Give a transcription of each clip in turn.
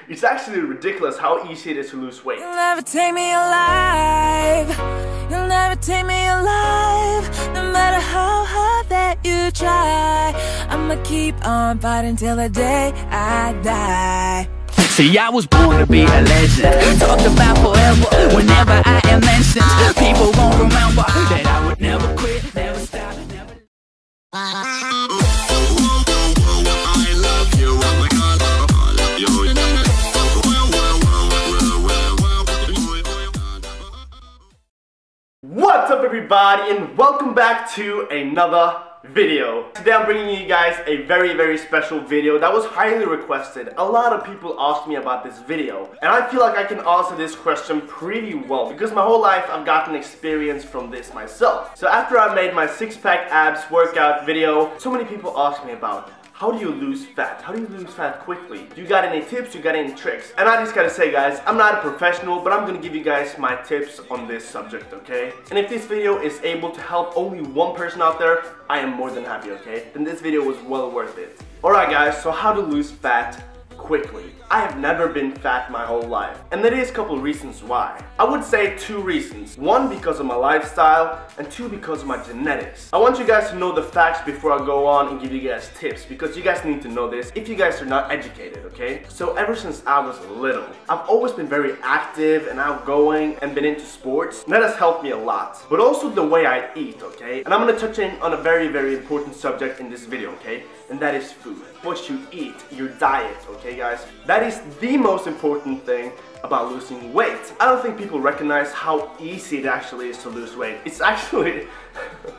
It's actually ridiculous how easy it is to lose weight. You'll never take me alive. You'll never take me alive. No matter how hard that you try, I'ma keep on fighting till the day I die. See, I was born to be a legend. Talked about forever whenever I am mentioned. People gon' remember that I would never quit, never stop, never. I love you, oh my God, I love you. What's up everybody, and welcome back to another video. Today I'm bringing you guys a very special video that was highly requested. A lot of people asked me about this video, and I feel like I can answer this question pretty well because my whole life I've gotten experience from this myself. So after I made my six-pack abs workout video, so many people asked me about how do you lose fat? How do you lose fat quickly? Do you got any tips? You got any tricks? And I just gotta say guys, I'm not a professional, but I'm gonna give you guys my tips on this subject, okay? And if this video is able to help only one person out there, I am more than happy, okay? Then this video was well worth it. Alright guys, so how to lose fat quickly. I have never been fat my whole life, and there is a couple reasons why. I would say two reasons. One, because of my lifestyle, and two, because of my genetics. I want you guys to know the facts before I go on and give you guys tips, because you guys need to know this if you guys are not educated, okay? So ever since I was little, I've always been very active and outgoing and been into sports, and that has helped me a lot. But also the way I eat, okay? And I'm gonna touch in on a very important subject in this video, okay? And that is food. What you eat, your diet, okay guys? That is the most important thing about losing weight. I don't think people recognize how easy it actually is to lose weight. It's actually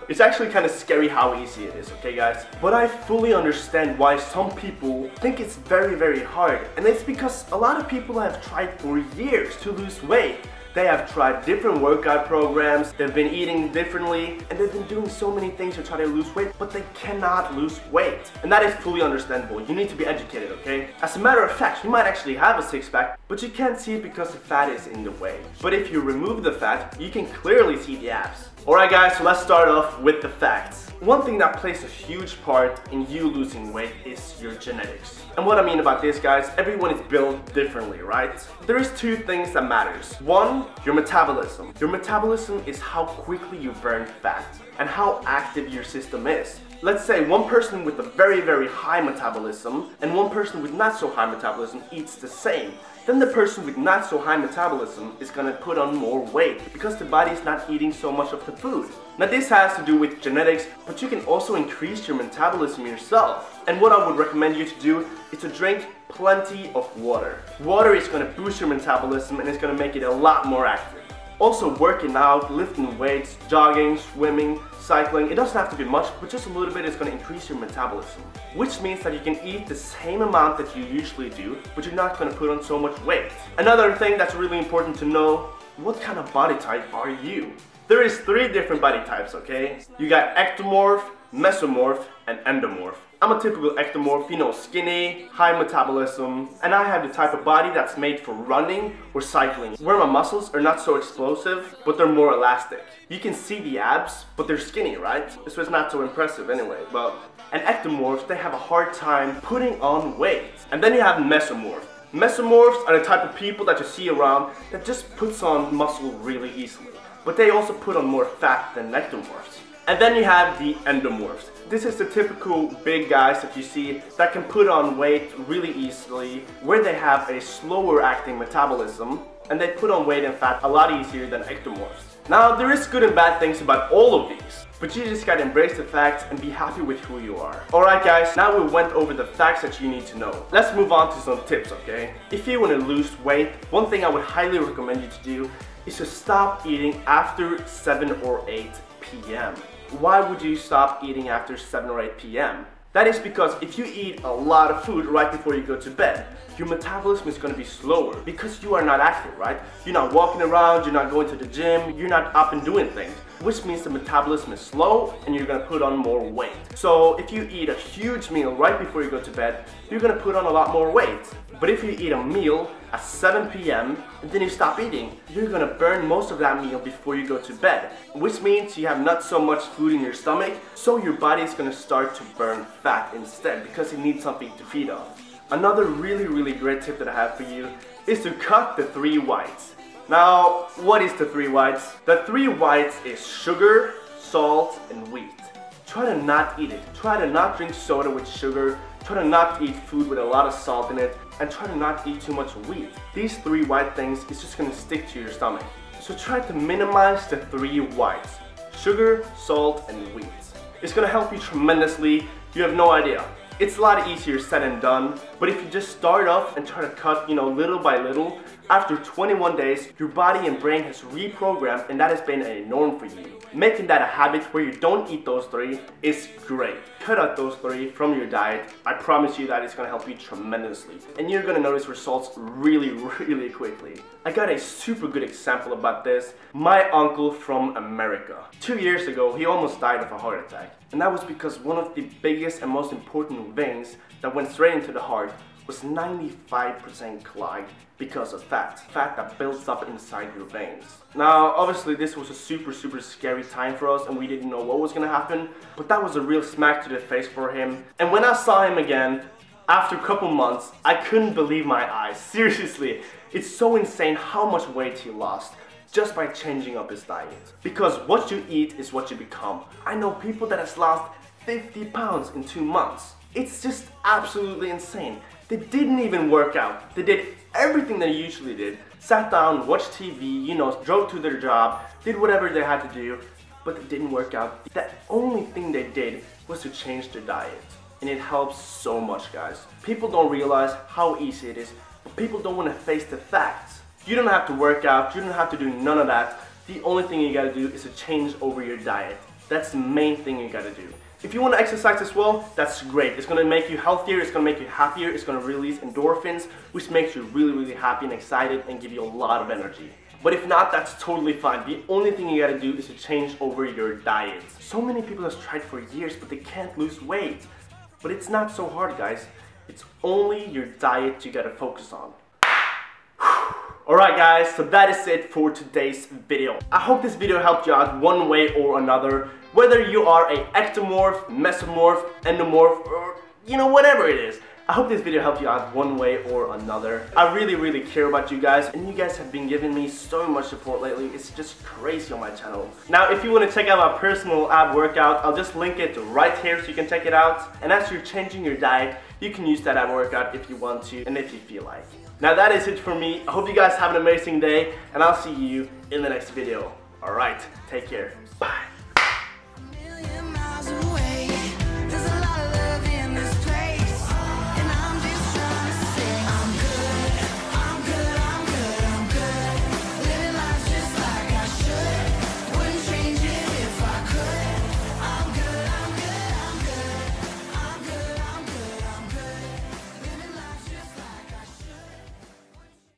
kind of scary how easy it is, okay guys? But I fully understand why some people think it's very hard. And it's because a lot of people have tried for years to lose weight. They have tried different workout programs, they've been eating differently, and they've been doing so many things to try to lose weight, but they cannot lose weight. And that is fully understandable. You need to be educated, okay? As a matter of fact, you might actually have a six-pack, but you can't see it because the fat is in the way. But if you remove the fat, you can clearly see the abs. Alright guys, so let's start off with the facts. One thing that plays a huge part in you losing weight is your genetics. And what I mean about this guys, everyone is built differently, right? There is two things that matters. One, your metabolism. Your metabolism is how quickly you burn fat and how active your system is. Let's say one person with a very high metabolism and one person with not so high metabolism eats the same. Then the person with not so high metabolism is gonna put on more weight because the body is not eating so much of the food. Now this has to do with genetics, but you can also increase your metabolism yourself. And what I would recommend you to do is to drink plenty of water. Water is gonna boost your metabolism and it's gonna make it a lot more active. Also working out, lifting weights, jogging, swimming, cycling, it doesn't have to be much, but just a little bit is going to increase your metabolism. Which means that you can eat the same amount that you usually do, but you're not going to put on so much weight. Another thing that's really important to know, what kind of body type are you? There is 3 different body types, okay? You got ectomorph, mesomorph, and endomorph. I'm a typical ectomorph, you know, skinny, high metabolism, and I have the type of body that's made for running or cycling, where my muscles are not so explosive, but they're more elastic. You can see the abs, but they're skinny, right? So it's not so impressive anyway, but and ectomorphs, they have a hard time putting on weight. And then you have mesomorphs. Mesomorphs are the type of people that you see around that just puts on muscle really easily, but they also put on more fat than ectomorphs. And then you have the endomorphs. This is the typical big guys that you see that can put on weight really easily, where they have a slower acting metabolism and they put on weight and fat a lot easier than ectomorphs. Now there is good and bad things about all of these, but you just gotta embrace the facts and be happy with who you are. Alright guys, now we went over the facts that you need to know. Let's move on to some tips, okay? If you want to lose weight, one thing I would highly recommend you to do is to stop eating after 7 or 8 p.m. Why would you stop eating after 7 or 8 p.m.? That is because if you eat a lot of food right before you go to bed, your metabolism is going to be slower because you are not active, right? You're not walking around, you're not going to the gym, you're not up and doing things, which means the metabolism is slow and you're going to put on more weight. So if you eat a huge meal right before you go to bed, you're going to put on a lot more weight. But if you eat a meal at 7 p.m. and then you stop eating, you're going to burn most of that meal before you go to bed, which means you have not so much food in your stomach, so your body is going to start to burn fat instead because it needs something to feed on. another really great tip that I have for you is to cut the 3 whites. Now, what is the 3 whites? The 3 whites is sugar, salt, and wheat. Try to not eat it. Try to not drink soda with sugar. Try to not eat food with a lot of salt in it. And try to not eat too much wheat. These 3 white things is just going to stick to your stomach. So try to minimize the 3 whites. Sugar, salt, and wheat. It's going to help you tremendously. You have no idea. It's a lot easier said than done, but if you just start off and try to cut, little by little, after 21 days, your body and brain has reprogrammed, and that has been a norm for you. Making that a habit where you don't eat those 3 is great. Cut out those 3 from your diet. I promise you that it's going to help you tremendously. And you're going to notice results really quickly. I got a super good example about this. My uncle from America. 2 years ago, he almost died of a heart attack. And that was because one of the biggest and most important veins that went straight into the heart was 95% clogged because of fat. Fat that builds up inside your veins. Now, obviously this was a super scary time for us and we didn't know what was gonna happen, but that was a real smack to the face for him. And when I saw him again, after a couple months, I couldn't believe my eyes. Seriously, it's so insane how much weight he lost just by changing up his diet. Because what you eat is what you become. I know people that has lost 50 pounds in 2 months. It's just absolutely insane. They didn't even work out. They did everything they usually did. Sat down, watched TV, drove to their job, did whatever they had to do, but it didn't work out. The only thing they did was to change their diet. And it helps so much, guys. People don't realize how easy it is, but people don't want to face the facts. You don't have to work out, you don't have to do none of that. The only thing you gotta do is to change over your diet. That's the main thing you gotta do. If you want to exercise as well, that's great. It's going to make you healthier, it's going to make you happier, it's going to release endorphins, which makes you really happy and excited and give you a lot of energy. But if not, that's totally fine. The only thing you gotta do is to change over your diet. So many people have tried for years, but they can't lose weight. But it's not so hard, guys. It's only your diet you gotta focus on. Alright guys, so that is it for today's video. I hope this video helped you out one way or another. Whether you are a ectomorph, mesomorph, endomorph, or whatever it is. I hope this video helped you out one way or another. I really care about you guys, and you guys have been giving me so much support lately. It's just crazy on my channel. Now, if you want to check out my personal ab workout, I'll just link it right here so you can check it out. And as you're changing your diet, you can use that ab workout if you want to and if you feel like. Now that is it for me. I hope you guys have an amazing day, and I'll see you in the next video. Alright, take care. Bye.